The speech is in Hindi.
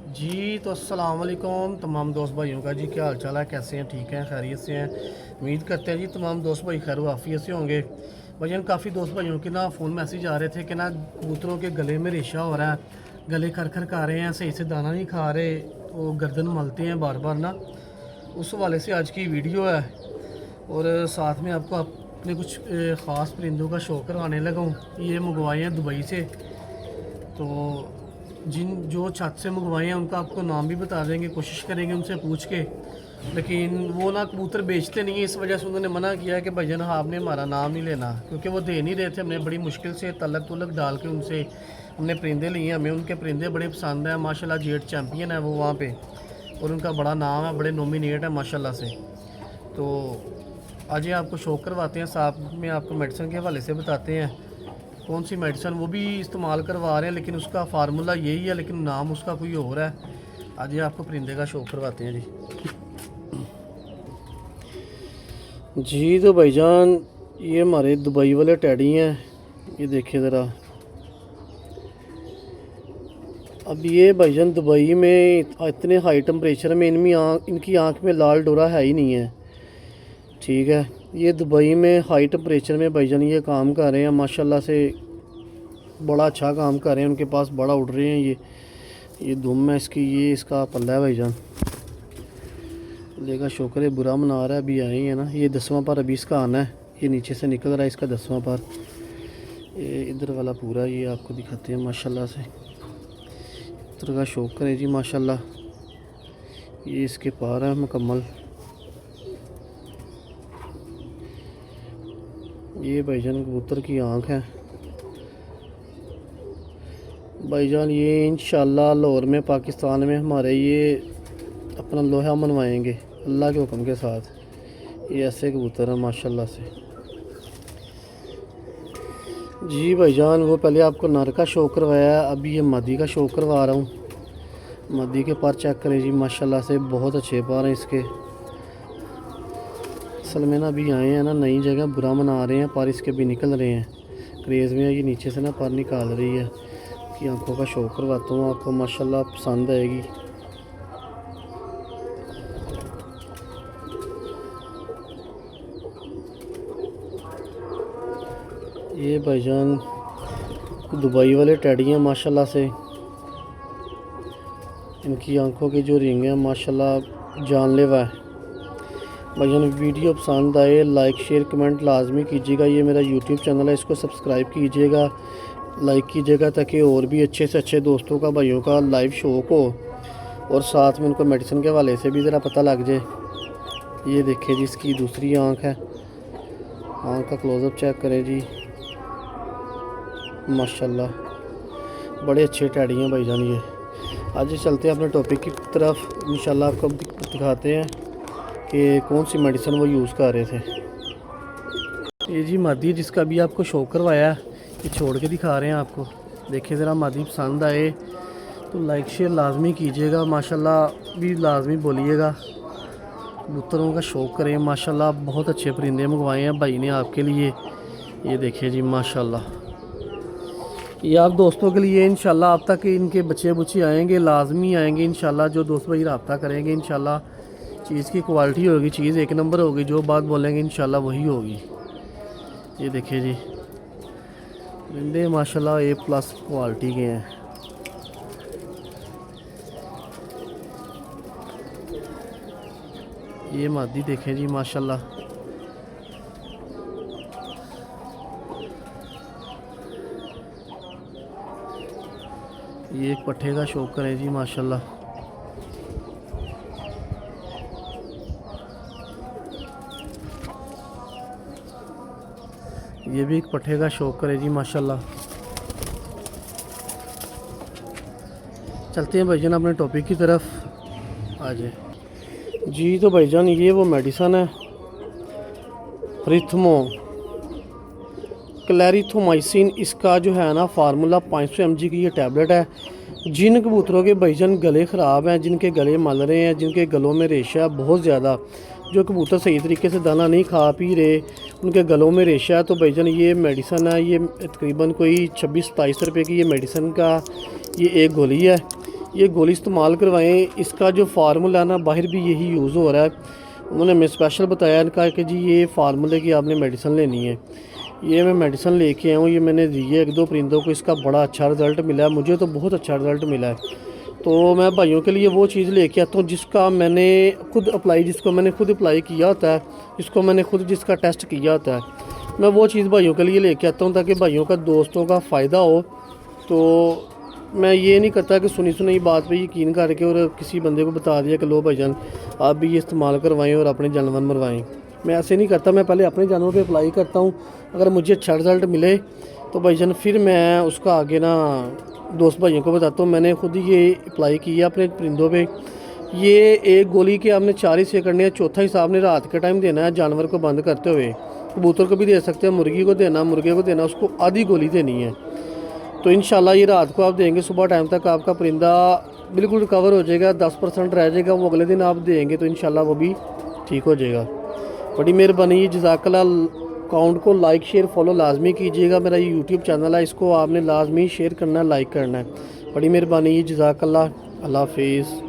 जी तो अस्सलाम वालेकुम तमाम दोस्त भाइयों का। जी क्या हाल चाल है, कैसे हैं? ठीक हैं, खैरियत से हैं? उम्मीद करते हैं जी तमाम दोस्त भाई खैर वाफियत से होंगे। भाईजान काफ़ी दोस्त भाइयों के ना फ़ोन मैसेज आ रहे थे कि ना कबूतरों के गले में रेशा हो रहा है, गले खर खर खा रहे हैं, सही से दाना नहीं खा रहे, वो गर्दन मलते हैं बार बार ना। उस हवाले से आज की वीडियो है और साथ में आपको अपने कुछ ख़ास परिंदों का शौक करवाने लगा हूँ। ये मंगवाए हैं दुबई से, तो जिन जो छत से मंगवाए हैं उनका आपको नाम भी बता देंगे, कोशिश करेंगे उनसे पूछ के। लेकिन वो ना कबूतर बेचते नहीं है, इस वजह से उन्होंने मना किया है कि भाईजान आपने हमारा नाम नहीं लेना, क्योंकि वो दे नहीं रहे थे। हमने बड़ी मुश्किल से तलक तुलक डाल के उनसे हमने परिंदे लिए। हमें उनके परिंदे बड़े पसंद हैं माशाल्लाह, जेट चैम्पियन है वो वहाँ पे, और उनका बड़ा नाम है, बड़े नॉमिनेट है माशाल्लाह से। तो आज ये आपको शौक करवाते हैं, साथ में आपको मेडिसिन के हवाले से बताते हैं कौन सी मेडिसिन वो भी इस्तेमाल करवा रहे हैं, लेकिन उसका फार्मूला यही है लेकिन नाम उसका कोई और है। आज ये आपको परिंदे का शौक करवाते हैं जी। तो भाईजान ये हमारे दुबई वाले टैडी हैं, ये देखिए ज़रा। अब ये भाईजान दुबई में इतने हाई टेम्परेचर में इनकी आँख में लाल डोरा है ही नहीं है, ठीक है। ये दुबई में हाई टेम्परेचर में भाईजान ये काम कर रहे हैं माशाल्लाह से, बड़ा अच्छा काम कर रहे हैं। उनके पास बड़ा उड़ रहे हैं। ये दुम है इसकी, ये इसका पल्ला है भाईजान। लेगा शुक्र है, बुरा मना रहा है, अभी आए हैं ना। ये 10वां पार अभी इसका आना है, ये नीचे से निकल रहा है इसका 10वां पार। ये इधर वाला पूरा ये आपको दिखाते हैं माशाल्लाह से। इधर का शुक्र है जी माशाल्लाह। ये इसके पार है मुकम्मल। ये भाईजान कबूतर की आँख है भाईजान। ये इंशाल्लाह लाहौर में पाकिस्तान में हमारे ये अपना लोहा मनवाएंगे अल्लाह के हुक्म के साथ। ये ऐसे कबूतर हैं माशाल्लाह से जी भाईजान। वो पहले आपको नर का शौक करवाया, अभी ये मादी का शौक करवा रहा हूँ। मादी के पर चेक करें जी माशाल्लाह से, बहुत अच्छे पर हैं इसके। असल में ना अभी आए हैं ना नई जगह, बुरा मना रहे हैं, पर इसके भी निकल रहे हैं क्रेज़ में। ये नीचे से ना पर निकाल रही है कि आंखों का शौक करवाता हूँ, आपको माशाल्लाह पसंद आएगी। ये भाईजान दुबई वाले टैडी हैं माशाल्लाह से। इनकी आंखों की जो रिंग है माशाल्लाह जानलेवा है भाईजान। वीडियो पसंद आए लाइक शेयर कमेंट लाजमी कीजिएगा। ये मेरा यूट्यूब चैनल है, इसको सब्सक्राइब कीजिएगा, लाइक कीजिएगा, ताकि और भी अच्छे से अच्छे दोस्तों का भाइयों का लाइव शौक हो, और साथ में उनको मेडिसिन के हवाले से भी ज़रा पता लग जाए। ये देखिए जी इसकी दूसरी आंख है, आंख का क्लोज़अप चेक करें जी माशाल्लाह। बड़े अच्छे टैडी हैं भाईजान ये। आज चलते हैं अपने टॉपिक की तरफ, इंशाल्लाह आपको दिखाते हैं कि कौन सी मेडिसिन वो यूज़ कर रहे थे। ये जी मादी जिसका भी आपको शौक करवाया, ये छोड़ के दिखा रहे हैं आपको। देखिए ज़रा, मादी पसंद आए तो लाइक शेयर लाजमी कीजिएगा, माशाल्लाह भी लाजमी बोलिएगा। कबूतरों का शौक करें माशाल्लाह। बहुत अच्छे परिंदे मंगवाए हैं भाई ने आपके लिए। ये देखिए जी माशाल्लाह। ये आप दोस्तों के लिए इंशाल्लाह आप तक इनके बच्चे बुच्चे आएंगे, लाजमी आएंगे इंशाल्लाह। जो दोस्त भाई रब्ता करेंगे इंशाल्लाह चीज़ की क्वालिटी होगी, चीज़ एक नंबर होगी, जो बात बोलेंगे इंशाल्लाह वही होगी। ये देखिए जी परिंदे माशाल्लाह A+ क्वालिटी के हैं। ये मादी देखें जी माशाल्लाह। ये एक पट्ठे का शौक करें जी माशाल्लाह। ये भी एक पट्ठे का शौक करें जी माशाल्लाह। चलते हैं भाईजान अपने टॉपिक की तरफ आ जाए जी। तो भाईजान ये वो मेडिसन है रिथमो क्लैरिथोमाइसिन। इसका जो है ना फार्मूला 500 mg की ये टैबलेट है। जिन कबूतरों के भाईजान गले ख़राब हैं, जिनके गले मल रहे हैं, जिनके गलों में रेशा है बहुत ज़्यादा, जो कबूतर सही तरीके से दाना नहीं खा पी रहे, उनके गलों में रेशा है, तो भाईजान ये मेडिसन है। ये तकरीबन कोई 26-27 रुपये की ये मेडिसन का ये एक गोली है। ये गोली इस्तेमाल करवाएं। इसका जो फार्मूला ना बाहर भी यही यूज़ हो रहा है। उन्होंने हमें स्पेशल बताया, इनका कि जी ये फार्मूले की आपने मेडिसिन लेनी है। ये मैं मेडिसिन लेके आया हूँ, ये मैंने दी है 1-2 परिंदों को, इसका बड़ा अच्छा रिज़ल्ट मिला है, मुझे तो बहुत अच्छा रिज़ल्ट मिला है। तो मैं भाइयों के लिए वो चीज़ लेके आता हूँ जिसका मैंने खुद अप्लाई, जिसको मैंने खुद अप्लाई किया होता है, जिसको मैंने खुद जिसका टेस्ट किया होता है, मैं वो चीज़ भाइयों के लिए लेके आता हूँ ताकि भाइयों का दोस्तों का फ़ायदा हो। तो मैं ये नहीं करता कि सुनी सुनाई बात पे यकीन करके और किसी बंदे को बता दिया कि लो भाईजान आप भी ये इस्तेमाल करवाएं और अपने जानवर मरवाएं। मैं ऐसे नहीं करता, मैं पहले अपने जानवर पे अप्लाई करता हूँ। अगर मुझे अच्छा रिज़ल्ट मिले तो भाईजान फिर मैं उसका आगे ना दोस्त भाइयों को बताता हूँ। मैंने खुद ही ये अप्लाई किया अपने परिंदों पे। ये एक गोली के आपने 4 हिस्से करने हैं, चौथा हिस्सा आपने रात के टाइम देना है जानवर को बंद करते हुए। कबूतर को भी दे सकते हैं, मुर्गी को देना, मुर्गे को देना, उसको आधी गोली देनी है। तो इंशाल्लाह ये रात को आप देंगे, सुबह टाइम तक आपका परिंदा बिल्कुल रिकवर हो जाएगा। 10% रह जाएगा, वो अगले दिन आप देंगे तो इंशाल्लाह वो भी ठीक हो जाएगा। बड़ी मेहरबानी, जज़ाकल्लाह। अकाउंट को लाइक शेयर फॉलो लाजमी कीजिएगा। मेरा ये यूट्यूब चैनल है, इसको आपने लाजमी शेयर करना है, लाइक करना है। बड़ी मेहरबानी, जज़ाकल्लाह। अल्लाह हाफिज़।